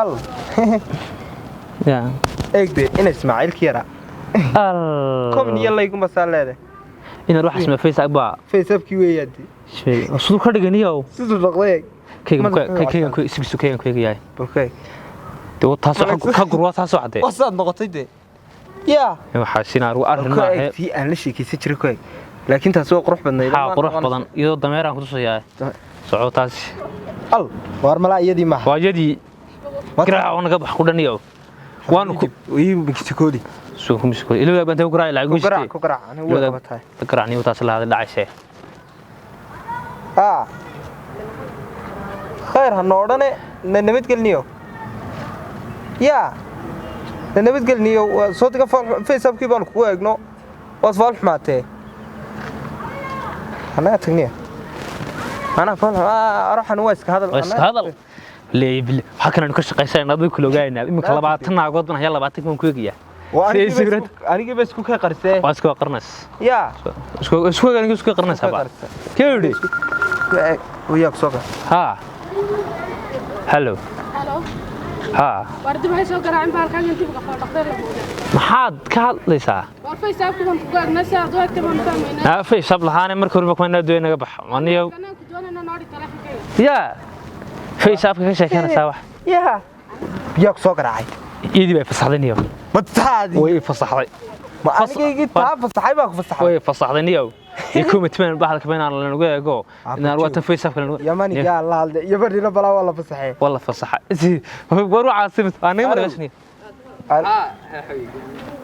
al ya eegde in Ismaaciil Kiira al komin yallaygu masaleede in ruux isma Facebook ba Facebook weeyadi shay soo ka dhiganiyo sidoo dhaqday kaygan ku isbisu kaygan ku yahay okay to taas ka gurwa taas wacday wasaad noqotay de ya waxa sinaaru arrin ma ah tii aan la sheekaysan jiray koy laakiin taas oo qurux badnayd qurux badan iyo dameeraan ku tusayaa socotaas al war mala iyadii ma waa yadii garaac naga bax ku dhaniyo waan ku ii bigtikoodi soo ku misko ilaa baan taw garaac lacag wishti ku garaac anigu waa qabatay garaac taas la hada dhacaysay خير هنودane nabad galniyo ya nabad galniyo soo diga Facebook baan ku eegno waad faal xumaatay ana tagniya ana faal araxan waa iska hadal leebil waxa kan ka shaqeysay dad kula ogaayna imika 20 naagood baan 20 kan ku eegaya aniga bas ku ka qarsay waa isku qarnas ya isku aniga isku qarnas haba keeydi وياك سوق ها هلو ها وردي ما سو قراعين باركان انت بقى دكتور maxaad ka hadlaysaa war Facebook kan ku gaarnaa saacado taban fahmayna Facebook lahaana markii hore ma doonay naga bax aniga kana ku doonana noori telefonkeyga ya Facebook ka sheekanaysaa wax ya ياك سوق راعي idii bay fasaxdaniyo ma taadi way fasaxday ma anigii taa fasaxay baa ku fasaxay way fasaxdaniyo يكومتمن بعد كمان على نقول إن الوقت في سفر يماني يا الله يبرد بلا والله فصحي والله فصح وروح عاصمة أنا ما رجعني حبيبي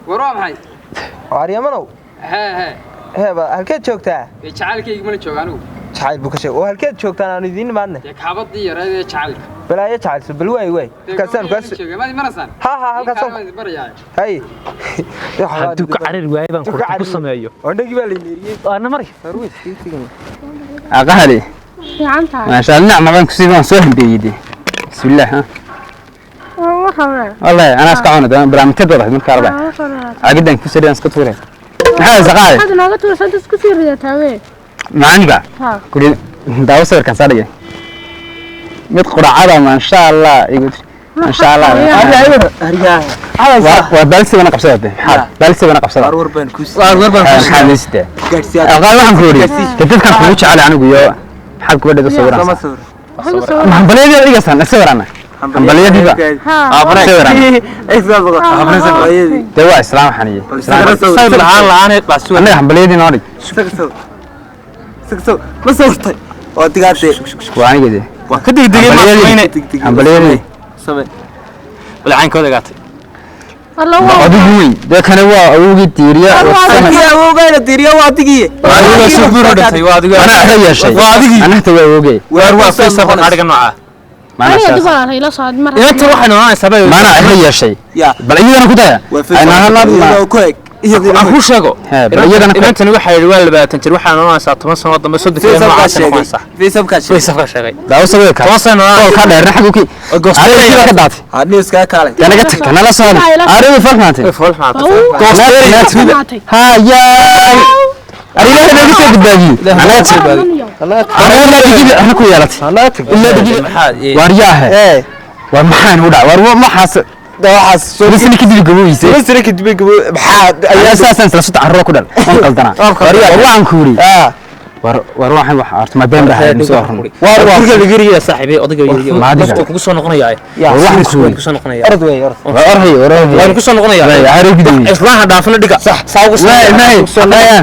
وروح معي وعري يمنو ها هالكيد شوكتها جعلك يجمل شوك أنا جعل بكشة وهالكيد شوكتها أنا ندين معنا يا كعبطي يا رجال جعلك بلا يجعل بالواي واي كسر ما مرسان ها كسر هاي دوك على الرواية بنقول قصة مايو أنا جيب لي نيري أنا مري أقهلي ما شاء الله نعم كسيبان سوهم بيدي بسم الله ها والله أنا أسكعونه ده برامج كده من كهرباء أجدا كسر أنا سكتوري هذا زقاي هذا ناقة توصل تسكسير يا تاوي معاني بقى كل ده وصل كان صار متقرع على ما إن شاء الله يقول إن شاء الله وبالسي وانا قبصته بالسي وانا قبصته ورور بين كوس حادثته قال waxaan ku yiri dadkan ku jecel anigu iyo xaq ku dhada sawiraan waxaan baleeyay adiga san sawirana baleeyay ده waa islaam xaniye sawir la'aan bas anaga baleeyay noodi سكسو ما صورتي ودقاتي waanigede waa ka digdigay ma sameeyay baleeyay samee balcaan kooda gaatay الله adigu weyn de kana waa awoogi tiiriya awoogeena tiiriya waa digiye adiga soo buuratay waa adiga ana ahla yeeshay waa adigi ana ta waa awooge waa Facebook adiga nooca أنا دبر هي لا صاد مرة inta waxaan oo sabay mana ahla yeeshay bal iyadana ku daya ana hala koeg aan ku sheego bal iyadana intan waxay waa 20 jir waxaan oo 10 sano dambe 3 sano noocaas ah Facebook ka sheegay daaw sabay ka 10 sano ka dheer xaq u ki ariga ka daatay hadii iska kaalay kana tag kana la soo ariga falmaatay ha ya ariga laga soo badbaadiyo ana digid ana ku yeelatay illa digid wariyaahe war maxaan u dhac war maxaas waxaas soo risni kadib gaboyse risni kadib gabo maxaa ayaa saasan isla soo carro ku dhan on qaldana wariyaan ku yiri war waxaan wax arto ma been bahay soo horn war adiga yiriya saaxiibay adiga yiriya ma adiga ku soo noqonayaa waxaan ku soo noqonayaa orad way waan ku soo noqonayaa ariga islaaha dhaafna dhiga sax saagu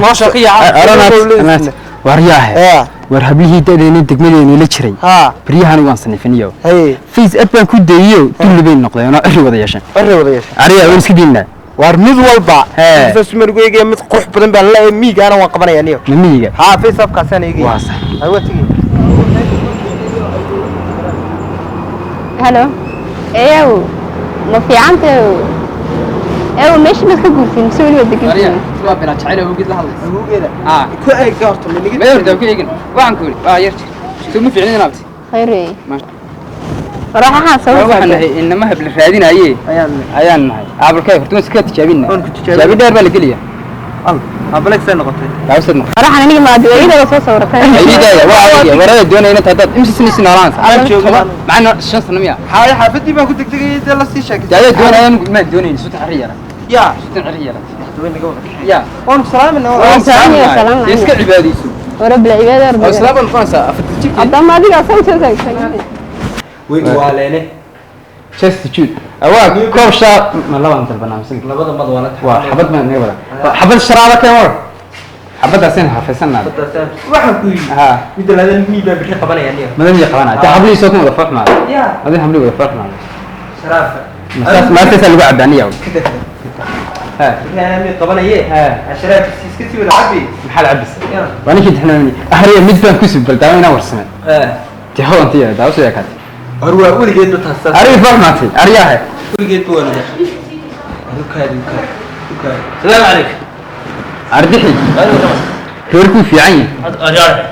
ma soo ka yaa wariyaahe war hablihii dadeenin degmadeenu la jiray bariyahan waan sanifiniyo face app baan ku deeyo dulbay noqdeen oo iri wada yeeshan ariga waan iska diinaa war mid walba Facebook mid qurux badan baa la miigaana waan qabanaya niyo miiga Facebook ka sanayay waa sax aywa tigi هلو ايوه ما في عنده ايوه ماشي ما تكون مسوي له دقيقه مريم سوا بلا جعل اوجد لها awoogeeda ku ay gaarto ma nigi ma ku eegin waxaan ku yarti soo ma fiicneen abti خير ايه راح حاسه waxaan nahay inama habl raadinaayay ayaan nahay aabalkay horta iska tijaabina tijaabin dheer baa la geliya abalex ay noqotay laabsadna waxaan aniga ma adweeyada soo sawirtay ayidaya waa warada doonayna taadad imsi sinisi noolaan aan joogo macna 5 sano miya haay xaafadii baan ku degdegay dee la sii sheegay jaaya doonayaan ma doonayna suuta xariyara ya suuta xariyara ya on salaamna waan salaam iska cibaadayso ورب العبادة رب أسلام الفرنسا أفتتك هذا ما دي أصلا شيء زي وعلينا تستجود أواك كوب شاب ما لا أنت البرنامج لبدا مضوانات حبت ما نقبل حبت الشرابة كمر حبت أسين حفظنا waxaan ku yiri ها mid la hadal miiba bixi qabanaya niyo ما دام يقرانا تحبلي صوتهم ولا فرق معنا ya هذا حبلي ولا فرق معنا sharaafa ما تسأل بعد عني يوم ها كان مid qabanaya ها asharaaf iska sii wada cabi محل عبس وأنا كنت إحنا أهري مدفن كسب بلداوينا ورسمين تهون أنت يا داوس يا كات arwa waligeed ba taasas أري فرق معتي أرياه waligeed ba waligeed dukaadi السلام عليك أردحي كوركو في عيني أجار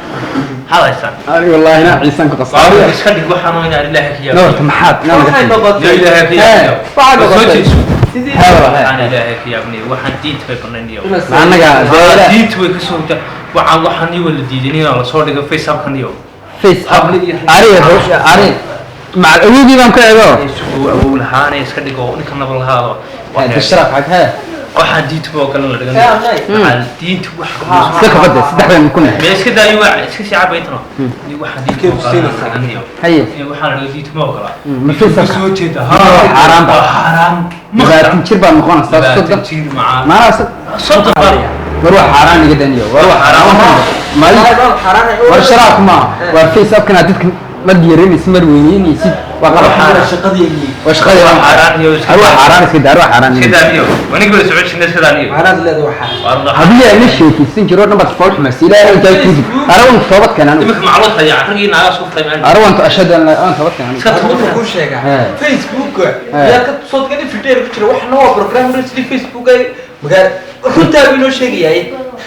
هذا يسان أري والله هنا عيسان كقصة إيش خليك وحنا وين الله يحكي نور تمحات نعم waxay لا noqotay إله إلا الله waxay noqotay أنا لا يحكي يا ابني وحن ديت في قرنين يوم معنا قاعد ديت ويكسوت وعن وحن يولد ديني على صور لك فيس أب كنيو فيس أري مع الأولودي ما مكعبه أقول هاني إسكندي قو نكمل بالهذا الاشتراك حق ها waxaan diinta boo kale la dhigan waxaan diinta wax سكة بدأ صدق بين كنا ma iska daayo waa iska shacab baytano ni waxaan diinta boo kale la dhigan هي waxaan la diinta boo kale ما في ma سكة soo jeeda حرام حرام ما تنشر بقى مقارنة صدق تنشير مع ما أنا صدق وروح حرام جدا يو وروح حرام ما والشراك ما والفيس أب كنا تدك ما ديرين اسمر وين يسيب وقرا حرام shaqadii وش خلي أروح حرام كده أروح حرام كده نيو ونقول سعود شنو كده نيو waxaad leedahay waxa والله هذه مش شيء سنجرون نبض فوق مسيلة أنت تجيب أروح صوبت كان أنا imika macluuqa yaa ragina aga soo fahmay أروح أنت أشهد أن أنا صوبت كان أنا wuxuu ku sheegaa facebook yaa ka soo gadin fideer ku jira wax noo program risli facebook ay magaa runta inoo sheegayay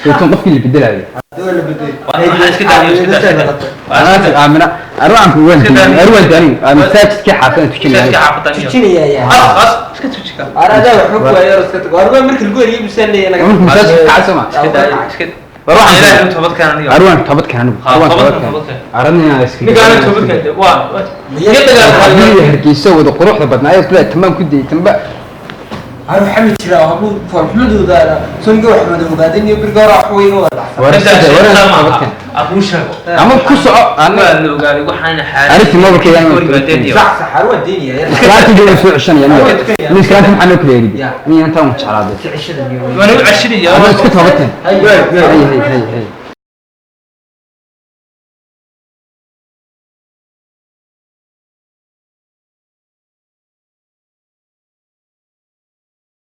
يكون قفل اللي بدل هذه dawla baday waxaan iska daayo iska daayo أنا آمنة أروح عنك وين أروح داني مساج كي حافظ تشيل iska xaafadaniyo tujinaya خلاص iska tujika arada wuxuu ku ayaa iska tago arba markii lagu yiri bisaan أروح مساج تعسمع iska daayo iska بروح ilaahay toobad keenaniyo أروح توبت كان أروح توبت كان أردني أنا اسكت nigaana toobad keenay waa هذه هركيسة وده قروح بدنا أيه كله تمام كده تمام عارف حمد ترى أبو محمد وذا سنجو أحمد وبعدين يبرق راح وين ولا أبو شاكو أما كوسع أنا لو قال waxaan xaaray عرفت ما بك يعني صح صح حلوة الدنيا لا تجي نسوي عشان يعني من كلام محنو كليري مين أنت مش عرادة في 20 يوم وانا 20 يا أنا اسكت هبطن هي